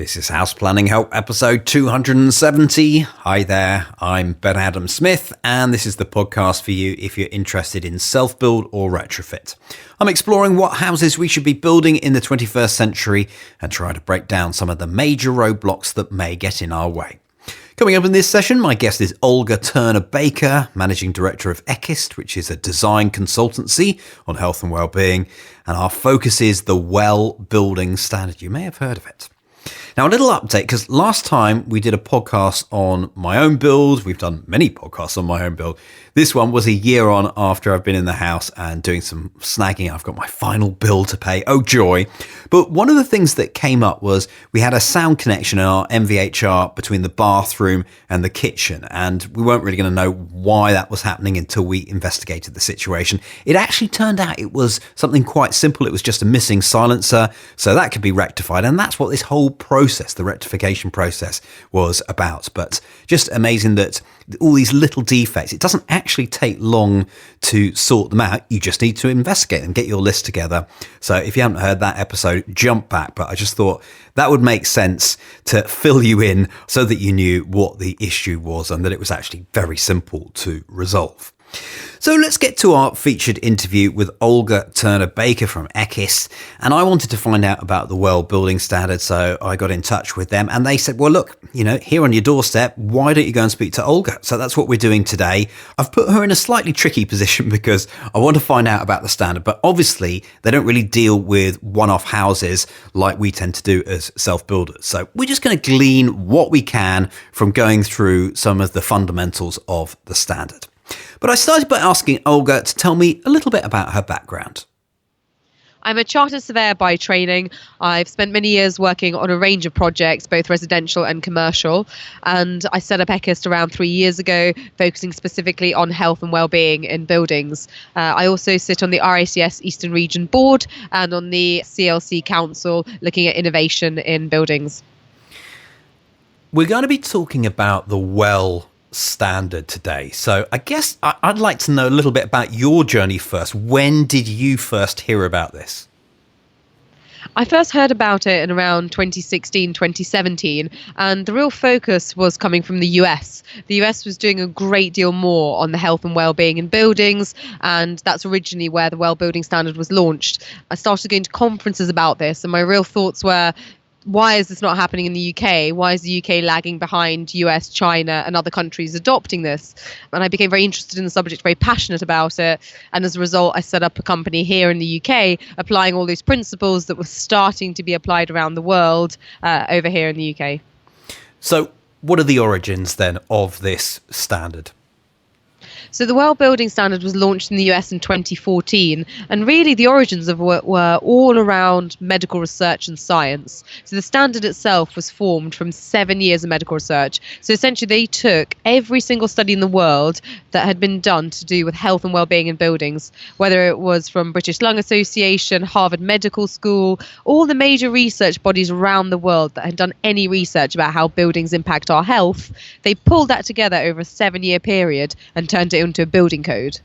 This is House Planning Help episode 270. Hi there, I'm Ben Adam Smith, and this is the podcast for you if you're interested in self-build or retrofit. I'm exploring what houses we should be building in the 21st century and try to break down some of the major roadblocks that may get in our way. Coming up in this session, my guest is Olga Turner Baker, Managing Director of Ekkist, which is a design consultancy on health and well-being, and our focus is the Well Building Standard. You may have heard of it. Now, a little update, because last time we did a podcast on my own build. We've done many podcasts on my own build. This one was a year on after I've been in the house and doing some snagging. I've got my final bill to pay. Oh, joy. But one of the things that came up was we had a sound connection in our MVHR between the bathroom and the kitchen. And we weren't really going to know why that was happening until we investigated the situation. It actually turned out it was something quite simple. It was just a missing silencer. So that could be rectified. And that's what this whole process, the rectification process, was about. But just amazing that all these little defects, it doesn't actually take long to sort them out. You just need to investigate them, get your list together. So if you haven't heard that episode, jump back. But I just thought that would make sense to fill you in so that you knew what the issue was and that it was actually very simple to resolve. So let's get to our featured interview with Olga Turner Baker from Ekkist. And I wanted to find out about the Well Building Standard, so I got in touch with them and they said, well, look, here on your doorstep, why don't you go and speak to Olga? So that's what we're doing today. I've put her in a slightly tricky position because I want to find out about the standard, but obviously they don't really deal with one-off houses like we tend to do as self-builders. So we're just going to glean what we can from going through some of the fundamentals of the standard. But I started by asking Olga to tell me a little bit about her background. I'm a chartered surveyor by training. I've spent many years working on a range of projects, both residential and commercial. And I set up Ekkist around 3 years ago, focusing specifically on health and well-being in buildings. I also sit on the RACS Eastern Region Board and on the CLC Council, looking at innovation in buildings. We're going to be talking about the Well Standard today. So I guess I'd like to know a little bit about your journey first. When did you first hear about this? I first heard about it in around 2016, 2017, and the real focus was coming from the US. The US was doing a great deal more on the health and well-being in buildings, and that's originally where the Well Building Standard was launched. I started going to conferences about this, and my real thoughts were, why is this not happening in the UK? Why is the UK lagging behind US, China, and other countries adopting this? And I became very interested in the subject, very passionate about it. And as a result, I set up a company here in the UK, applying all those principles that were starting to be applied around the world over here in the UK. So what are the origins then of this standard? So the Well Building Standard was launched in the US in 2014, and really the origins of it were all around medical research and science. So the standard itself was formed from 7 years of medical research. So essentially they took every single study in the world that had been done to do with health and well-being in buildings, whether it was from British Lung Association, Harvard Medical School, all the major research bodies around the world that had done any research about how buildings impact our health. They pulled that together over a 7-year period and turned it into a building code.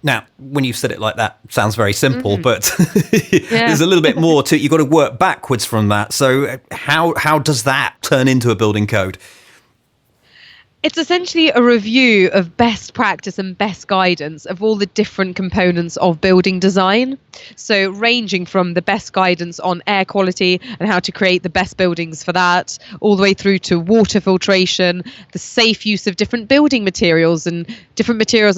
Now, when you've said it like that, it sounds very simple, but there's a little bit more to it. You've got to work backwards from that. So how does that turn into a building code? It's essentially a review of best practice and best guidance of all the different components of building design. So ranging from the best guidance on air quality and how to create the best buildings for that, all the way through to water filtration, the safe use of different building materials and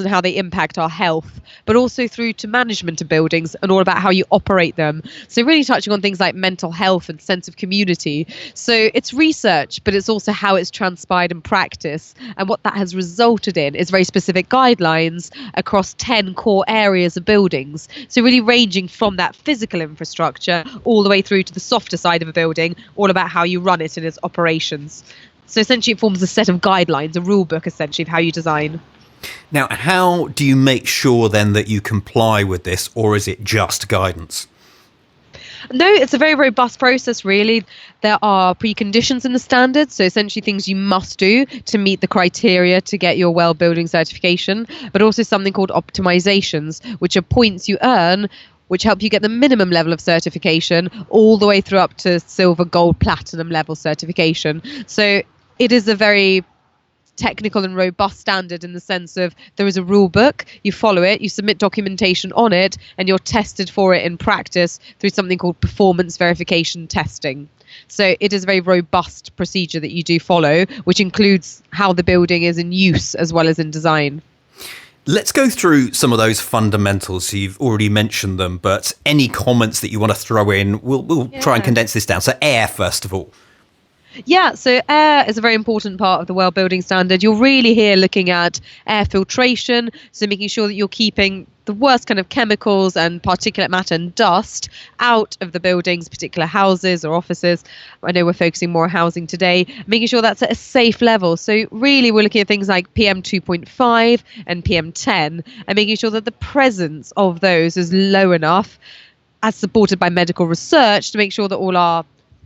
how they impact our health, but also through to management of buildings and all about how you operate them. So really touching on things like mental health and sense of community. So it's research, but it's also how it's transpired in practice. And what that has resulted in is very specific guidelines across 10 core areas of buildings. So really ranging from that physical infrastructure all the way through to the softer side of a building, all about how you run it in its operations. So essentially it forms a set of guidelines, a rule book essentially of how you design. Now, how do you make sure then that you comply with this, or is it just guidance? No, it's a very robust process, really. There are preconditions in the standard, so essentially things you must do to meet the criteria to get your well building certification, but also something called optimizations, which are points you earn which help you get the minimum level of certification all the way through up to silver, gold, platinum level certification. So it is a very technical and robust standard in the sense of there is a rule book, you follow it, you submit documentation on it, and you're tested for it in practice through something called performance verification testing. So it is a very robust procedure that you do follow, which includes how the building is in use as well as in design. Let's go through some of those fundamentals. So you've already mentioned them, but any comments that you want to throw in, we'll try and condense this down. So air, first of all. Yeah, so air is a very important part of the well building standard. You're really here looking at air filtration, so making sure that you're keeping the worst kind of chemicals and particulate matter and dust out of the buildings, particular houses or offices. I know we're focusing more on housing today, making sure that's at a safe level. So really we're looking at things like PM 2.5 and PM 10 and making sure that the presence of those is low enough, as supported by medical research, to make sure that all our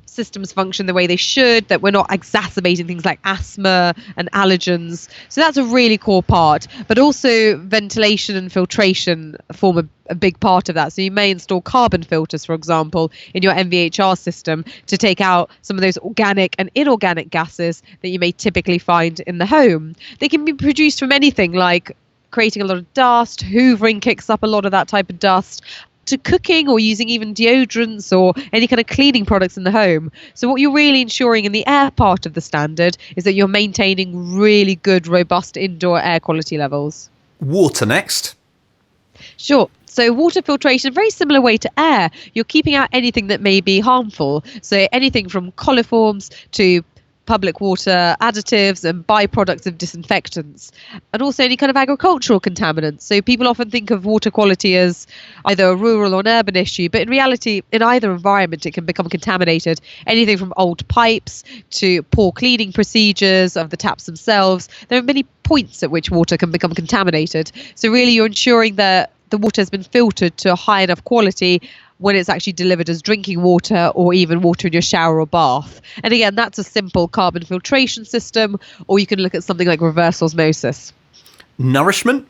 systems function the way they should, that we're not exacerbating things like asthma and allergens. So that's a really core part. But also ventilation and filtration form a big part of that. So you may install carbon filters, for example, in your MVHR system to take out some of those organic and inorganic gases that you may typically find in the home. They can be produced from anything like creating a lot of dust, hoovering kicks up a lot of that type of dust, to cooking or using even deodorants or any kind of cleaning products in the home. So what you're really ensuring in the air part of the standard is that you're maintaining really good, robust indoor air quality levels. Water next. Sure. So water filtration, very similar way to air. You're keeping out anything that may be harmful. So anything from coliforms to public water additives and byproducts of disinfectants, and also any kind of agricultural contaminants. So people often think of water quality as either a rural or an urban issue, but in reality, in either environment, it can become contaminated. Anything from old pipes to poor cleaning procedures of the taps themselves. There are many points at which water can become contaminated. So really, you're ensuring that the water has been filtered to a high enough quality when it's actually delivered as drinking water or even water in your shower or bath. And again, that's a simple carbon filtration system, or you can look at something like reverse osmosis. Nourishment?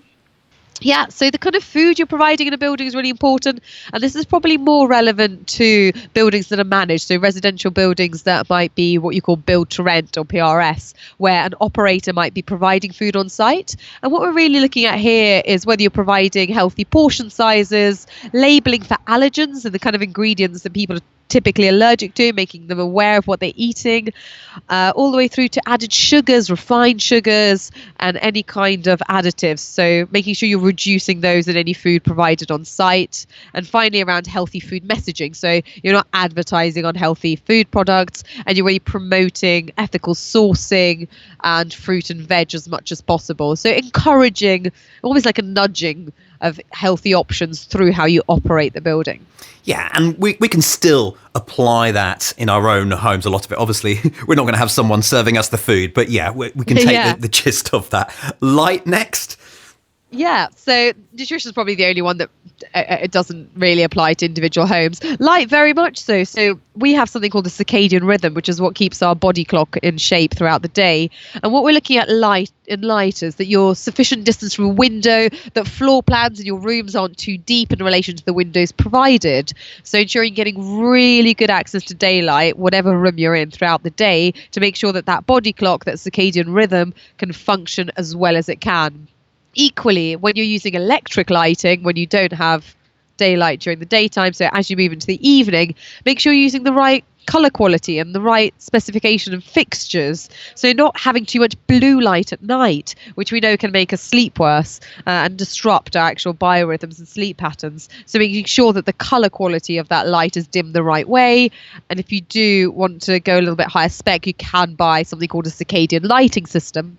Yeah, so the kind of food you're providing in a building is really important. And this is probably more relevant to buildings that are managed. So residential buildings that might be what you call build to rent or PRS, where an operator might be providing food on site. And what we're really looking at here is whether you're providing healthy portion sizes, labeling for allergens and the kind of ingredients that people are typically allergic to, making them aware of what they're eating, all the way through to added sugars, refined sugars, and any kind of additives. So making sure you're reducing those in any food provided on site. And finally, around healthy food messaging. So you're not advertising on healthy food products, and you're really promoting ethical sourcing and fruit and veg as much as possible. So encouraging, almost like a nudging of healthy options through how you operate the building. Yeah, and we can still apply that in our own homes, a lot of it. Obviously, we're not going to have someone serving us the food, but yeah, we can take the gist of that. Light next. Yeah, so nutrition is probably the only one that it doesn't really apply to individual homes. Light, very much so. So we have something called the circadian rhythm, which is what keeps our body clock in shape throughout the day. And what we're looking at light is that you're sufficient distance from a window, that floor plans in your rooms aren't too deep in relation to the windows provided. So ensuring you're getting really good access to daylight, whatever room you're in throughout the day, to make sure that that body clock, that circadian rhythm, can function as well as it can. Equally, when you're using electric lighting, when you don't have daylight during the daytime, so as you move into the evening, make sure you're using the right color quality and the right specification of fixtures. So not having too much blue light at night, which we know can make us sleep worse and disrupt our actual biorhythms and sleep patterns. So making sure that the color quality of that light is dimmed the right way. And if you do want to go a little bit higher spec, you can buy something called a circadian lighting system.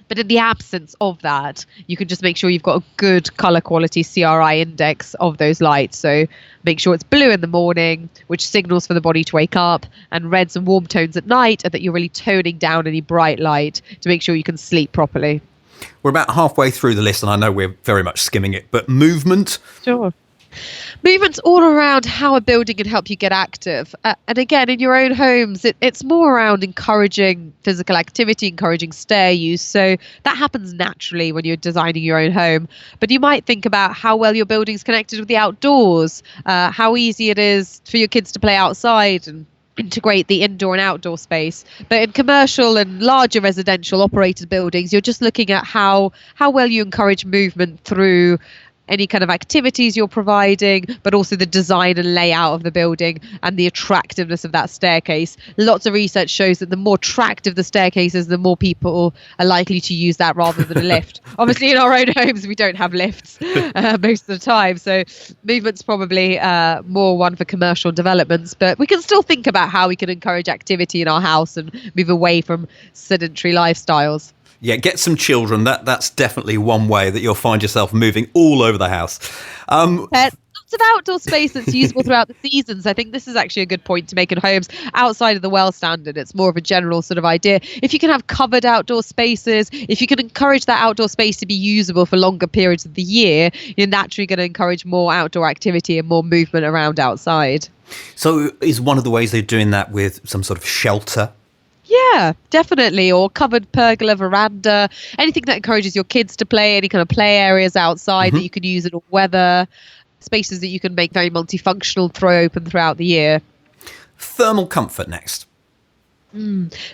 But in the absence of that, you can just make sure you've got a good color quality CRI index of those lights. So make sure it's blue in the morning, which signals for the body to wake up, and reds and warm tones at night, and that you're really toning down any bright light to make sure you can sleep properly. We're about halfway through the list, and I know we're very much skimming it, but movement? Sure. Movement's all around how a building can help you get active. And again, in your own homes, it's more around encouraging physical activity, encouraging stair use. So that happens naturally when you're designing your own home. But you might think about how well your building's connected with the outdoors, how easy it is for your kids to play outside and integrate the indoor and outdoor space. But in commercial and larger residential operated buildings, you're just looking at how well you encourage movement through any kind of activities you're providing, but also the design and layout of the building and the attractiveness of that staircase. Lots of research shows that the more attractive the staircase is, the more people are likely to use that rather than a lift. Obviously, in our own homes, we don't have lifts most of the time. So movement's probably more one for commercial developments, but we can still think about how we can encourage activity in our house and move away from sedentary lifestyles. Yeah, get some children. That's definitely one way that you'll find yourself moving all over the house. Lots of outdoor space that's usable throughout the seasons. I think this is actually a good point to make in homes outside of the well standard. It's more of a general sort of idea. If you can have covered outdoor spaces, if you can encourage that outdoor space to be usable for longer periods of the year, you're naturally going to encourage more outdoor activity and more movement around outside. So is one of the ways they're doing that with some sort of shelter? Yeah, definitely. Or covered pergola, veranda, anything that encourages your kids to play, any kind of play areas outside that you can use in all weather, spaces that you can make very multifunctional, throw open throughout the year. Thermal comfort next.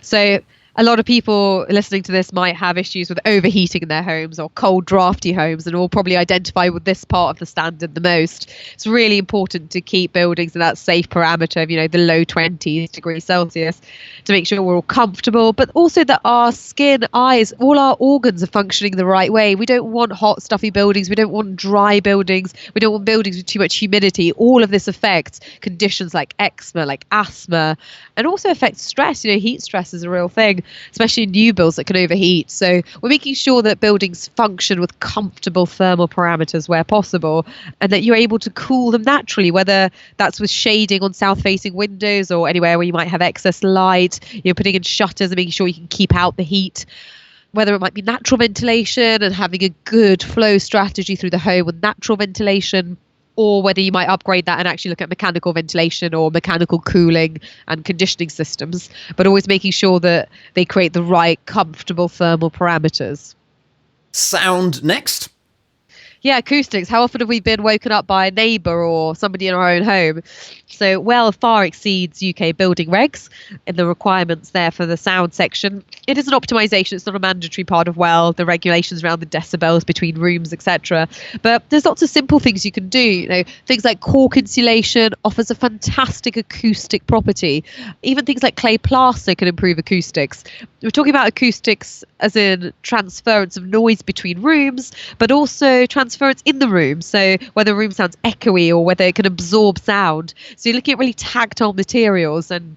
So a lot of people listening to this might have issues with overheating in their homes or cold, drafty homes, and will probably identify with this part of the standard the most. It's really important to keep buildings in that safe parameter of, the low 20s degrees Celsius to make sure we're all comfortable, but also that our skin, eyes, all our organs are functioning the right way. We don't want hot, stuffy buildings. We don't want dry buildings. We don't want buildings with too much humidity. All of this affects conditions like eczema, like asthma, and also affects stress. Heat stress is a real thing, especially in new builds that can overheat. So we're making sure that buildings function with comfortable thermal parameters where possible, and that you're able to cool them naturally, whether that's with shading on south-facing windows or anywhere where you might have excess light. You're putting in shutters and making sure you can keep out the heat. Whether it might be natural ventilation and having a good flow strategy through the home with natural ventilation, or whether you might upgrade that and actually look at mechanical ventilation or mechanical cooling and conditioning systems, but always making sure that they create the right comfortable thermal parameters. Sound next. Yeah, acoustics. How often have we been woken up by a neighbour or somebody in our own home? So well far exceeds UK building regs in the requirements there for the sound section. It is an optimisation. It's not a mandatory part of the regulations around the decibels between rooms, etc. But there's lots of simple things you can do. Things like cork insulation offers a fantastic acoustic property. Even things like clay plaster can improve acoustics. We're talking about acoustics as in transference of noise between rooms, but also transference in the room. So whether a room sounds echoey or whether it can absorb sound. So you're looking at really tactile materials, and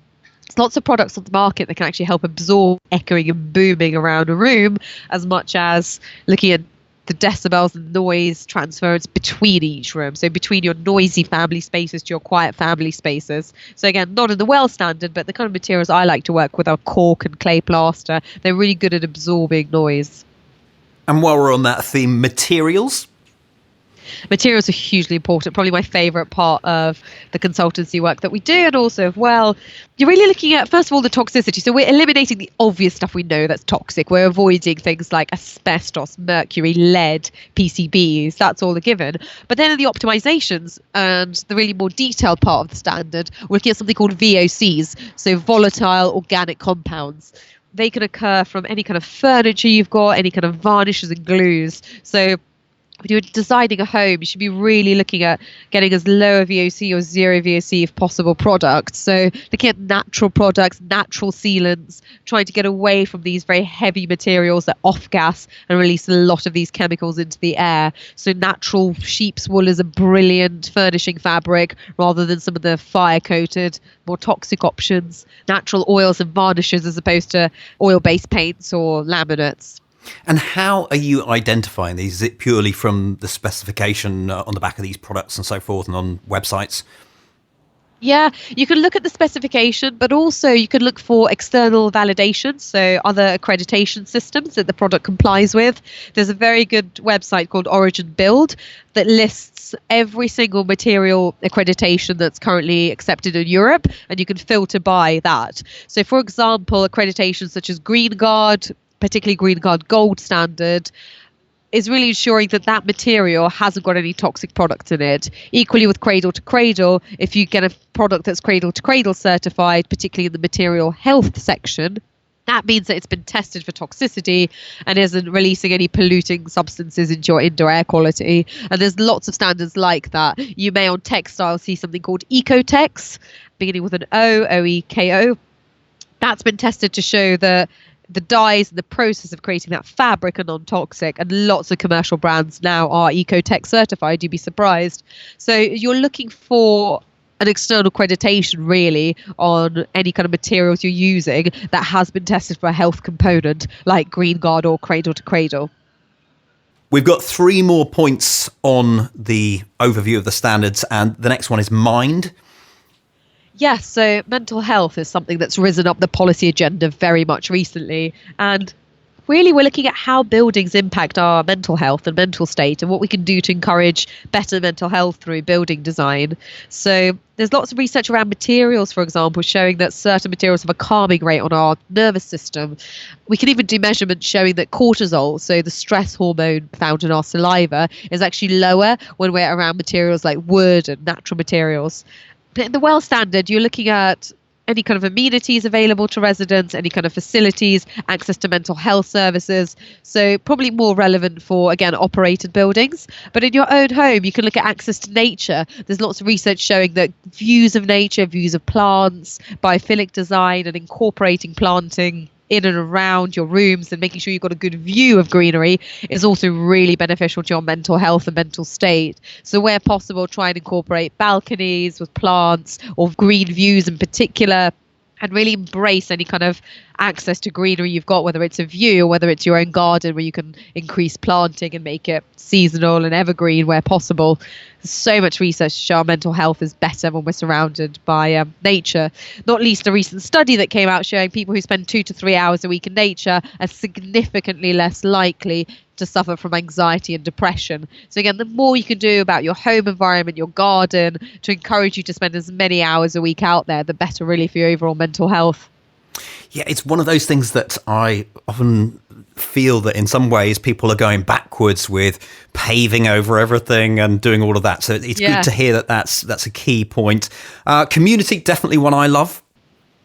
there's lots of products on the market that can actually help absorb echoing and booming around a room, as much as looking at the decibels and noise transference between each room. So between your noisy family spaces to your quiet family spaces. So again, not in the well standard, but the kind of materials I like to work with are cork and clay plaster. They're really good at absorbing noise. And while we're on that theme, materials. Materials are hugely important, probably my favourite part of the consultancy work that we do. And also, you're really looking at, first of all, the toxicity. So we're eliminating the obvious stuff we know that's toxic. We're avoiding things like asbestos, mercury, lead, PCBs. That's all a given. But then in the optimizations and the really more detailed part of the standard, we're looking at something called VOCs, so volatile organic compounds. They can occur from any kind of furniture you've got, any kind of varnishes and glues. So when you're designing a home, you should be really looking at getting as low a VOC or zero VOC if possible products. So looking at natural products, natural sealants, trying to get away from these very heavy materials that off-gas and release a lot of these chemicals into the air. So natural sheep's wool is a brilliant furnishing fabric rather than some of the fire-coated, more toxic options. Natural oils and varnishes as opposed to oil-based paints or laminates. And how are you identifying these? Is it purely from the specification on the back of these products and so forth and on websites? Yeah, you can look at the specification, but also you can look for external validation, so other accreditation systems that the product complies with. There's a very good website called Origin Build that lists every single material accreditation that's currently accepted in Europe, and you can filter by that. So, for example, accreditations such as Green Guard, particularly Green Guard Gold Standard, is really ensuring that that material hasn't got any toxic products in it. Equally with cradle to cradle, if you get a product that's cradle to cradle certified, particularly in the material health section, that means that it's been tested for toxicity and isn't releasing any polluting substances into your indoor air quality. And there's lots of standards like that. You may on textiles see something called Ecotex, beginning with an O, OEKO. That's been tested to show that the dyes and the process of creating that fabric are non-toxic, and lots of commercial brands now are Ecotech certified. You'd be surprised. So you're looking for an external accreditation really on any kind of materials you're using that has been tested for a health component like Green Guard or Cradle to Cradle. We've got 3 more points on the overview of the standards, and the next one is mind. Yes, so mental health is something that's risen up the policy agenda very much recently. And really, we're looking at how buildings impact our mental health and mental state and what we can do to encourage better mental health through building design. So there's lots of research around materials, for example, showing that certain materials have a calming rate on our nervous system. We can even do measurements showing that cortisol, so the stress hormone found in our saliva, is actually lower when we're around materials like wood and natural materials. But in the WELL standard, you're looking at any kind of amenities available to residents, any kind of facilities, access to mental health services. So probably more relevant for, again, operated buildings. But in your own home, you can look at access to nature. There's lots of research showing that views of nature, views of plants, biophilic design and incorporating planting in and around your rooms and making sure you've got a good view of greenery is also really beneficial to your mental health and mental state. So where possible, try and incorporate balconies with plants or green views in particular, and really embrace any kind of access to greenery you've got, whether it's a view or whether it's your own garden where you can increase planting and make it seasonal and evergreen where possible. There's so much research to show our mental health is better when we're surrounded by nature, not least a recent study that came out showing people who spend 2 to 3 hours a week in nature are significantly less likely to suffer from anxiety and depression. So again, the more you can do about your home environment, your garden, to encourage you to spend as many hours a week out there, the better really for your overall mental health. Yeah, it's one of those things that I often feel that in some ways people are going backwards with paving over everything and doing all of that. So it's good to hear that that's a key point. Community, definitely one I love.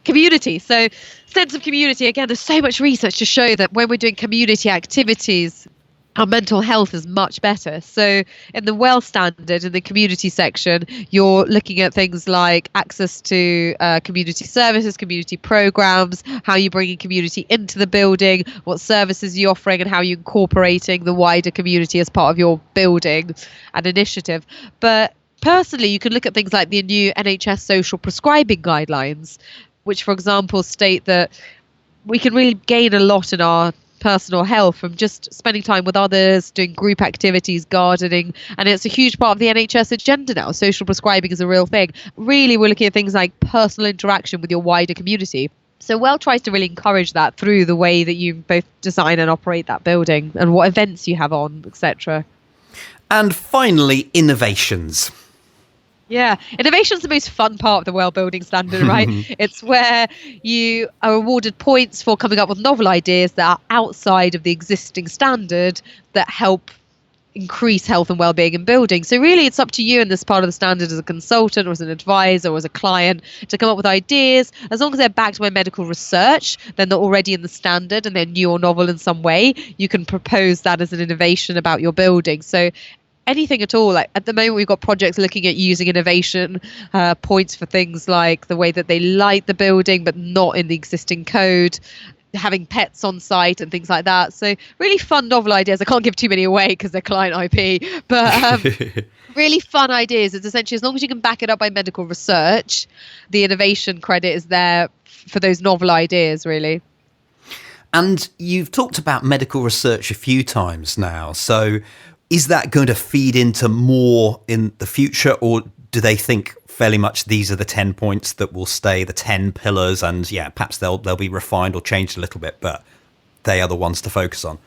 Community. So sense of community, again, there's so much research to show that when we're doing community activities, our mental health is much better. So in the WELL standard, in the community section, you're looking at things like access to community services, community programs, how you're bringing community into the building, what services you're offering, and how you're incorporating the wider community as part of your building and initiative. But personally, you can look at things like the new NHS social prescribing guidelines, which, for example, state that we can really gain a lot in our personal health from just spending time with others, doing group activities, gardening, and it's a huge part of the NHS agenda now. Social prescribing is a real thing. Really, we're looking at things like personal interaction with your wider community. So WELL tries to really encourage that through the way that you both design and operate that building and what events you have on, etc. And finally, innovations. Yeah, innovation's the most fun part of the WELL building standard, right? It's where you are awarded points for coming up with novel ideas that are outside of the existing standard that help increase health and well-being in buildings. So really it's up to you in this part of the standard as a consultant or as an advisor or as a client to come up with ideas. As long as they're backed by medical research, then they're already in the standard and they're new or novel in some way. You can propose that as an innovation about your building. So anything at all. Like at the moment, we've got projects looking at using innovation points for things like the way that they light the building, but not in the existing code, having pets on site and things like that. So really fun, novel ideas. I can't give too many away because they're client IP, but really fun ideas. It's essentially as long as you can back it up by medical research, the innovation credit is there for those novel ideas, really. And you've talked about medical research a few times now. So is that going to feed into more in the future, or do they think fairly much these are the 10 points that will stay, the 10 pillars, and yeah, perhaps they'll be refined or changed a little bit, but they are the ones to focus on?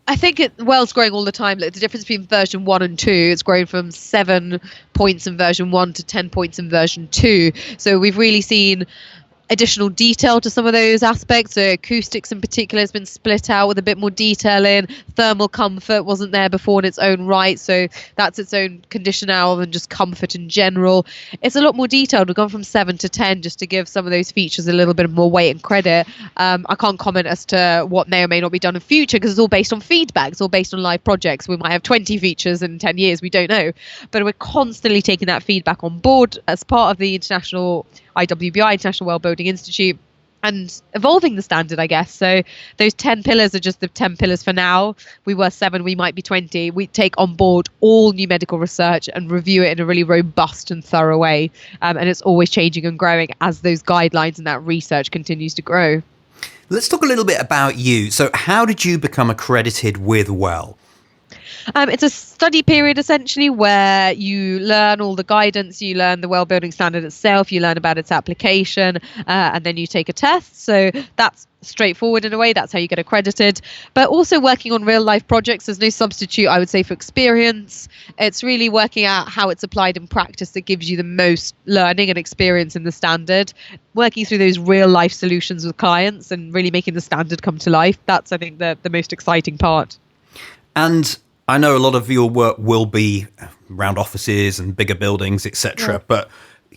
I think Well's growing all the time. Like the difference between version 1 and 2, it's grown from 7 points in version 1 to 10 points in version 2. So we've really seen additional detail to some of those aspects. So acoustics in particular has been split out with a bit more detail in. Thermal comfort wasn't there before in its own right, so that's its own condition now than just comfort in general. It's a lot more detailed. We've gone from 7 to 10 just to give some of those features a little bit more weight and credit. I can't comment as to what may or may not be done in future because it's all based on feedback. It's all based on live projects. We might have 20 features in 10 years. We don't know. But we're constantly taking that feedback on board as part of the international IWBI, International Well Building Institute, and evolving the standard, I guess. So those 10 pillars are just the 10 pillars for now. We were 7, we might be 20. We take on board all new medical research and review it in a really robust and thorough way. And it's always changing and growing as those guidelines and that research continues to grow. Let's talk a little bit about you. So how did you become accredited with Well? It's a study period essentially where you learn all the guidance, you learn the well building standard itself, you learn about its application, and then you take a test. So that's straightforward in a way. That's how you get accredited. But also working on real life projects, there's no substitute, I would say, for experience. It's really working out how it's applied in practice that gives you the most learning and experience in the standard. Working through those real life solutions with clients and really making the standard come to life. That's, I think, the most exciting part. And I know a lot of your work will be around offices and bigger buildings, etc. Yeah. But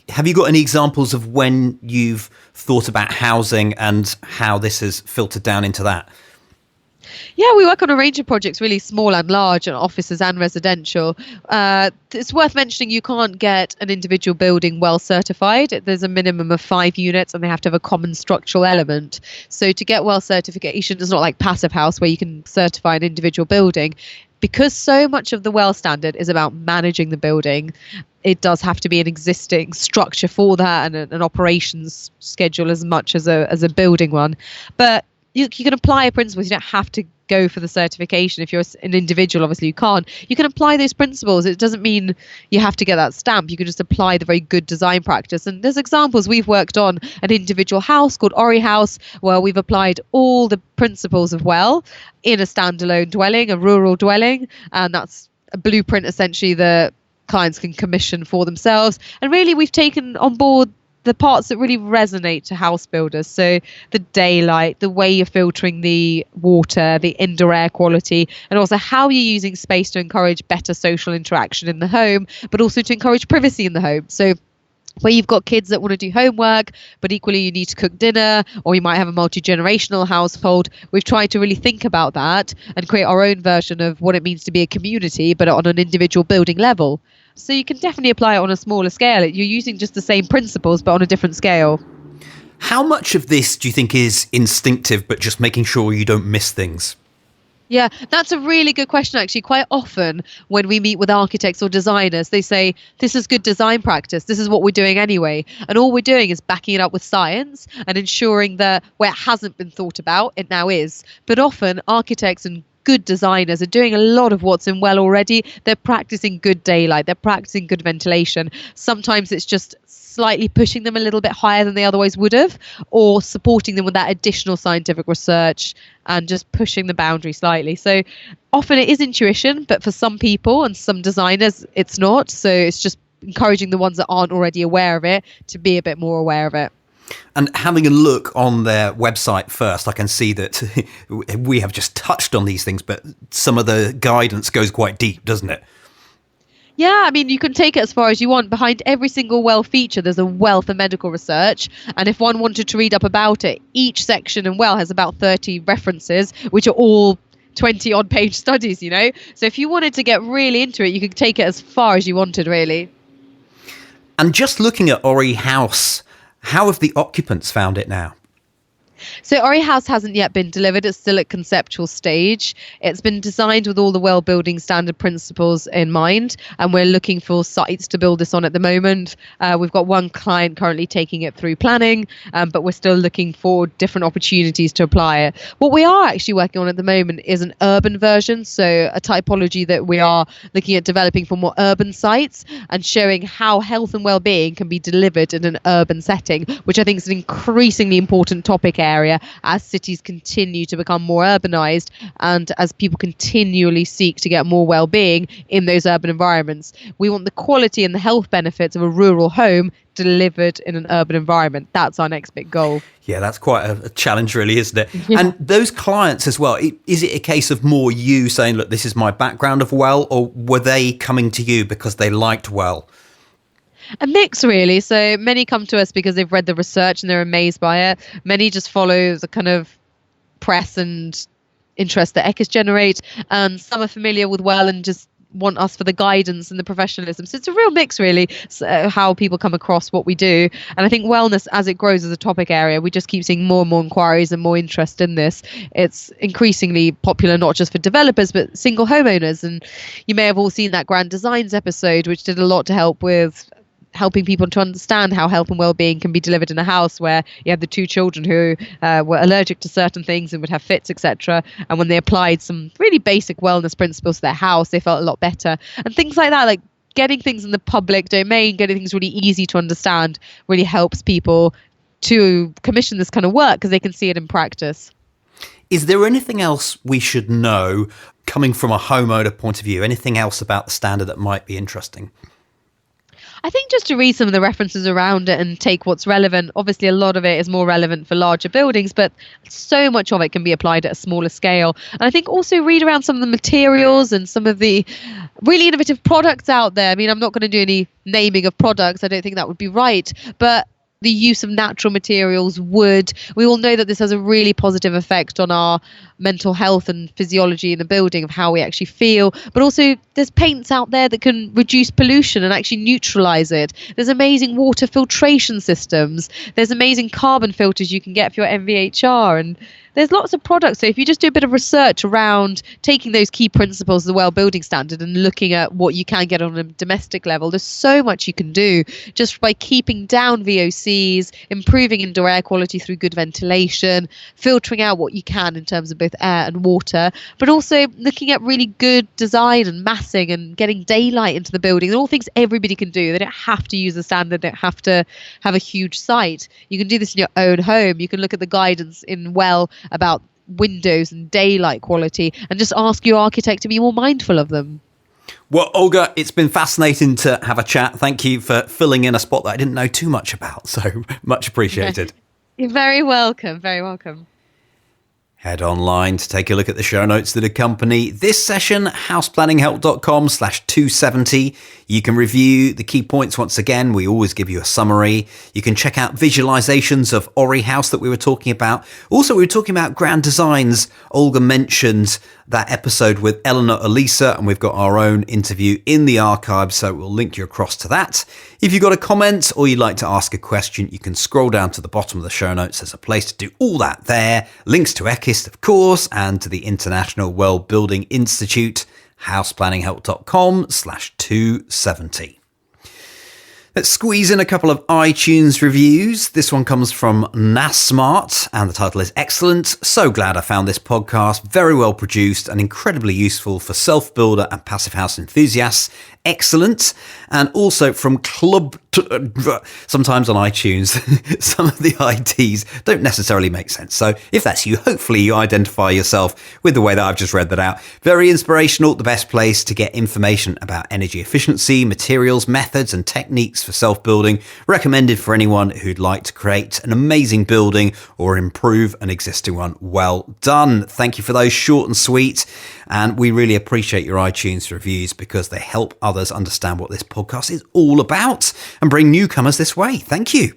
have you got any examples of when you've thought about housing and how this has filtered down into that? Yeah, we work on a range of projects, really small and large, and offices and residential. It's worth mentioning you can't get an individual building well certified. There's a minimum of 5 units and they have to have a common structural element. So to get well certification, it's not like Passive House where you can certify an individual building. Because so much of the well standard is about managing the building, it does have to be an existing structure for that and an operations schedule as much as a building one. But you can apply principles. You don't have to go for the certification. If you're an individual, obviously you can't. You can apply those principles. It doesn't mean you have to get that stamp. You can just apply the very good design practice. And there's examples. We've worked on an individual house called Ori House, where we've applied all the principles of well in a standalone dwelling, a rural dwelling. And that's a blueprint essentially that clients can commission for themselves. And really, we've taken on board the parts that really resonate to house builders. So the daylight, the way you're filtering the water, the indoor air quality, and also how you're using space to encourage better social interaction in the home, but also to encourage privacy in the home. So where you've got kids that want to do homework, but equally you need to cook dinner, or you might have a multi-generational household. We've tried to really think about that and create our own version of what it means to be a community, but on an individual building level. So you can definitely apply it on a smaller scale. You're using just the same principles, but on a different scale. How much of this do you think is instinctive, but just making sure you don't miss things? Yeah, that's a really good question, actually. Quite often when we meet with architects or designers, they say, this is good design practice. This is what we're doing anyway. And all we're doing is backing it up with science and ensuring that where it hasn't been thought about, it now is. But often architects and good designers are doing a lot of what's in well already. They're practicing good daylight. They're practicing good ventilation. Sometimes it's just slightly pushing them a little bit higher than they otherwise would have, or supporting them with that additional scientific research and just pushing the boundary slightly. So often it is intuition, but for some people and some designers, it's not. So it's just encouraging the ones that aren't already aware of it to be a bit more aware of it. And having a look on their website first, I can see that we have just touched on these things, but some of the guidance goes quite deep, doesn't it? Yeah, I mean, you can take it as far as you want. Behind every single well feature, there's a wealth of medical research. And if one wanted to read up about it, each section in well has about 30 references, which are all 20 odd page studies, you know. So if you wanted to get really into it, you could take it as far as you wanted, really. And just looking at Ori House, how have the occupants found it now? So Ori House hasn't yet been delivered. It's still at conceptual stage. It's been designed with all the well building standard principles in mind, and we're looking for sites to build this on at the moment. We've got one client currently taking it through planning, but we're still looking for different opportunities to apply it. What we are actually working on at the moment is an urban version, so a typology that we are looking at developing for more urban sites and showing how health and well-being can be delivered in an urban setting, which I think is an increasingly important topic area as cities continue to become more urbanized and as people continually seek to get more well-being in those urban environments. We want the quality and the health benefits of a rural home delivered in an urban environment. That's our next big goal. Yeah, that's quite a challenge, really, isn't it? Yeah. And those clients as well, is it a case of more you saying, look, this is my background of well, or were they coming to you because they liked well? A mix, really. So many come to us because they've read the research and they're amazed by it. Many just follow the kind of press and interest that Ekkist generate, and some are familiar with well and just want us for the guidance and the professionalism. So it's a real mix, really, how people come across what we do. And I think wellness, as it grows as a topic area, we just keep seeing more and more inquiries and more interest in this. It's increasingly popular, not just for developers, but single homeowners. And you may have all seen that Grand Designs episode, which did a lot to help with helping people to understand how health and well-being can be delivered in a house where you have the two children who were allergic to certain things and would have fits, etc. And when they applied some really basic wellness principles to their house, they felt a lot better. And things like that, like getting things in the public domain, getting things really easy to understand, really helps people to commission this kind of work because they can see it in practice. Is there anything else we should know coming from a homeowner point of view? Anything else about the standard that might be interesting? I think just to read some of the references around it and take what's relevant. Obviously, a lot of it is more relevant for larger buildings, but so much of it can be applied at a smaller scale. And I think also read around some of the materials and some of the really innovative products out there. I mean, I'm not going to do any naming of products. I don't think that would be right. But the use of natural materials, wood. We all know that this has a really positive effect on our mental health and physiology in a building of how we actually feel. But also there's paints out there that can reduce pollution and actually neutralize it. There's amazing water filtration systems. There's amazing carbon filters you can get for your MVHR, and there's lots of products. So if you just do a bit of research around taking those key principles of the well building standard and looking at what you can get on a domestic level, there's so much you can do just by keeping down VOCs, improving indoor air quality through good ventilation, filtering out what you can in terms of both air and water, but also looking at really good design and massing and getting daylight into the building. They're all things everybody can do. They don't have to use the standard. They don't have to have a huge site. You can do this in your own home. You can look at the guidance in well about windows and daylight quality and just ask your architect to be more mindful of them. Well, Olga, it's been fascinating to have a chat. Thank you for filling in a spot that I didn't know too much about. So much appreciated. You're very welcome. Very welcome. Head online to take a look at the show notes that accompany this session, houseplanninghelp.com/270. You can review the key points once again. We always give you a summary. You can check out visualizations of Ori House that we were talking about. Also, we were talking about Grand Designs. Olga mentioned that episode with Eleanor Elisa, and we've got our own interview in the archive, so we'll link you across to that. If you've got a comment or you'd like to ask a question, you can scroll down to the bottom of the show notes. There's a place to do all that there. Links to Ekkist, of course, and to the International Well Building Institute, houseplanninghelp.com/270. Let's squeeze in a couple of iTunes reviews. This one comes from NASmart, and the title is Excellent. So glad I found this podcast. Very well produced and incredibly useful for self-builder and passive house enthusiasts. Excellent. And also from Club... Sometimes on iTunes, some of the IDs don't necessarily make sense. So if that's you, hopefully you identify yourself with the way that I've just read that out. Very inspirational. The best place to get information about energy efficiency, materials, methods and techniques for self-building. Recommended for anyone who'd like to create an amazing building or improve an existing one. Well done. Thank you for those, short and sweet. And we really appreciate your iTunes reviews because they help others understand what this podcast is all about and bring newcomers this way. Thank you.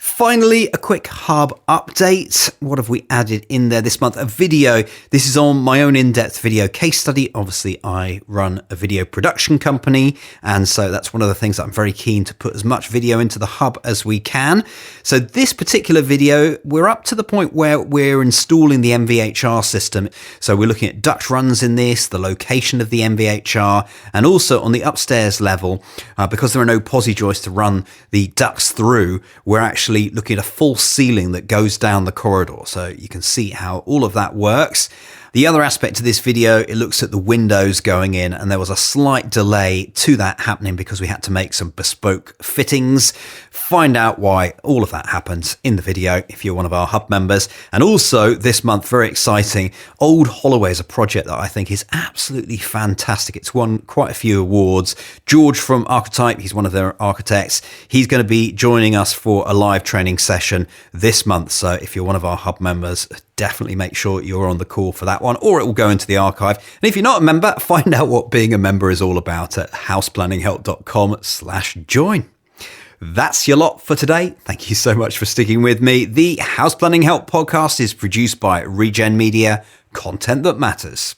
Finally, a quick hub update. What have we added in there this month? A video. This is on my own in-depth video case study. Obviously, I run a video production company, and so that's one of the things that I'm very keen to put as much video into the hub as we can. So this particular video, we're up to the point where we're installing the MVHR system. So we're looking at duct runs in this, the location of the MVHR, and also on the upstairs level, because there are no posi joists to run the ducts through, we're actually looking at a full ceiling that goes down the corridor. So you can see how all of that works. The other aspect of this video, it looks at the windows going in, and there was a slight delay to that happening because we had to make some bespoke fittings. Find out why all of that happens in the video if you're one of our hub members. And also this month, very exciting, Old Holloway is a project that I think is absolutely fantastic. It's won quite a few awards. George from Archetype, he's one of their architects. He's going to be joining us for a live training session this month. So if you're one of our hub members, definitely make sure you're on the call for that one, or it will go into the archive. And if you're not a member, find out what being a member is all about at houseplanninghelp.com/join. That's your lot for today. Thank you so much for sticking with me. The House Planning Help podcast is produced by Regen Media, content that matters.